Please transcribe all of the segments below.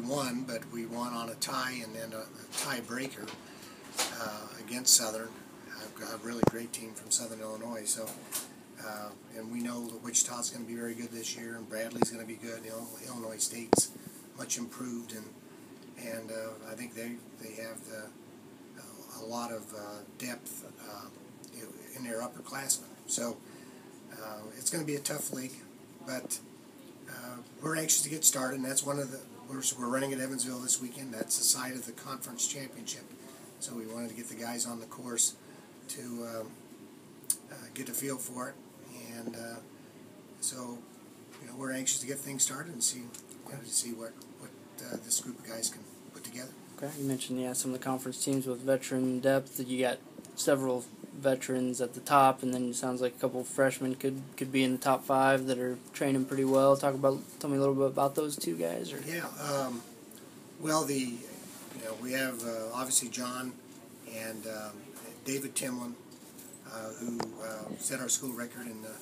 won, but we won on a tie and then a tiebreaker against Southern, a really great team from Southern Illinois. So, and we know that Wichita's going to be very good this year, and Bradley's going to be good. You know, Illinois State's much improved, and I think they have a lot of depth in their upperclassmen. So it's going to be a tough league, but we're anxious to get started, and that's one of the we're running at Evansville this weekend. That's the side of the conference championship, so we wanted to get the guys on the course to get a feel for it, and so you know, we're anxious to get things started and see what this group of guys can put together. Okay, you mentioned some of the conference teams with veteran depth. You got several veterans at the top, and then it sounds like a couple of freshmen could be in the top 5 that are training pretty well. Tell me a little bit about those two guys. Or? Yeah, well, we have obviously John and David Timlin, who set our school record in the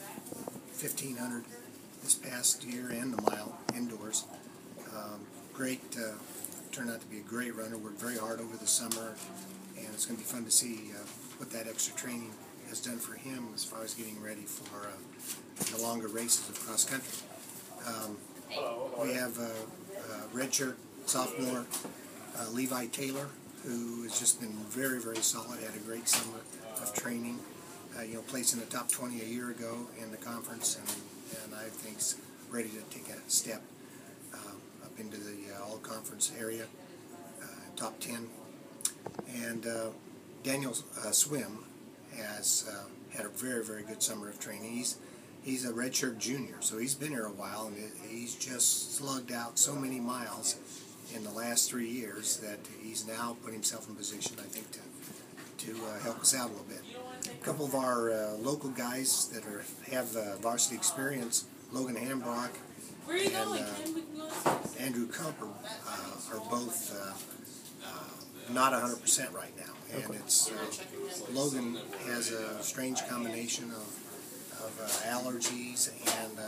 1500 this past year and the mile indoors. Turned out to be a great runner. Worked very hard over the summer, and it's going to be fun to see what that extra training has done for him as far as getting ready for the longer races of cross country. We have a redshirt sophomore, Levi Taylor, who has just been very, very solid. Had a great summer of training. Placed in the top 20 a year ago in the conference, and I think is ready to take a step up into the all-conference area, top 10. And Daniel Swim has had a very, very good summer of training. He's a redshirt junior, so he's been here a while, and he's just slugged out so many miles in the last 3 years that he's now put himself in position, I think, to help us out a little bit. A couple of our local guys that have varsity experience, Logan Hambrock and Andrew Kumper, are both not 100% right now. And it's Logan has a strange combination of allergies and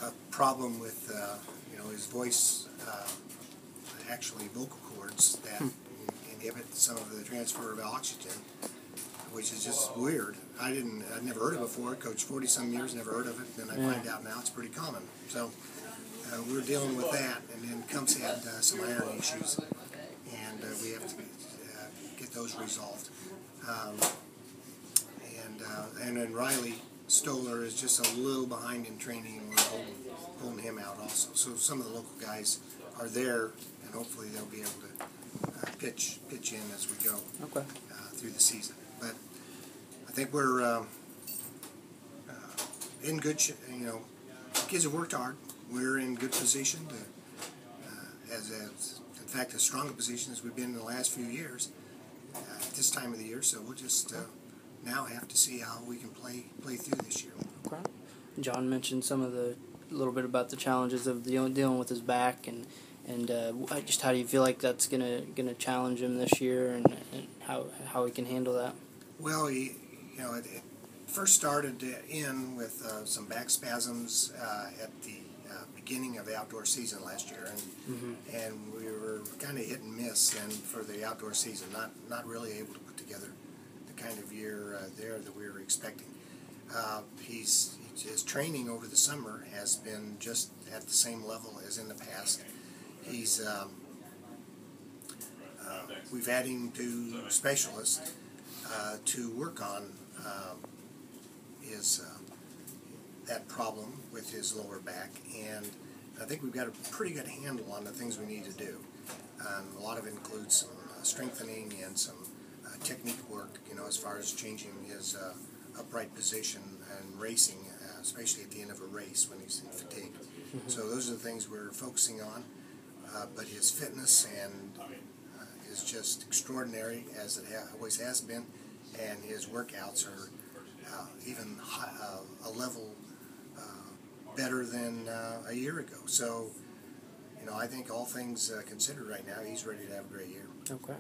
a problem with his voice, actually vocal cords that inhibit some of the transfer of oxygen, which is just weird. I'd never heard of it before. Coached 40-some years, never heard of it. Then I find out now it's pretty common. So we're dealing with that, and then Cumps had some iron issues, and we have to get those resolved. And then Riley Stoller is just a little behind in training, and we're holding him out also. So some of the local guys are there, and hopefully they'll be able to pitch in as we go through the season. But I think we're in good shape. Kids have worked hard. We're in good position to, in fact, as strong a position as we've been in the last few years at this time of the year. So we'll just now have to see how we can play through this year. Okay. John mentioned a little bit about the challenges of dealing with his back, and just how do you feel like that's gonna challenge him this year, and how he can handle that? Well, it first started in with some back spasms at the beginning of the outdoor season last year, and we were kind of hit and miss then for the outdoor season, not really able to put together the kind of year there that we were expecting. His training over the summer has been just at the same level as in the past. We've had him to specialists to work on that problem with his lower back, and I think we've got a pretty good handle on the things we need to do. A lot of it includes some strengthening and some technique work, as far as changing his upright position and racing, especially at the end of a race when he's in fatigue. So those are the things we're focusing on. But his fitness is just extraordinary, as it always has been, and his workouts are even a level better than a year ago. So, I think all things considered right now, he's ready to have a great year. Okay.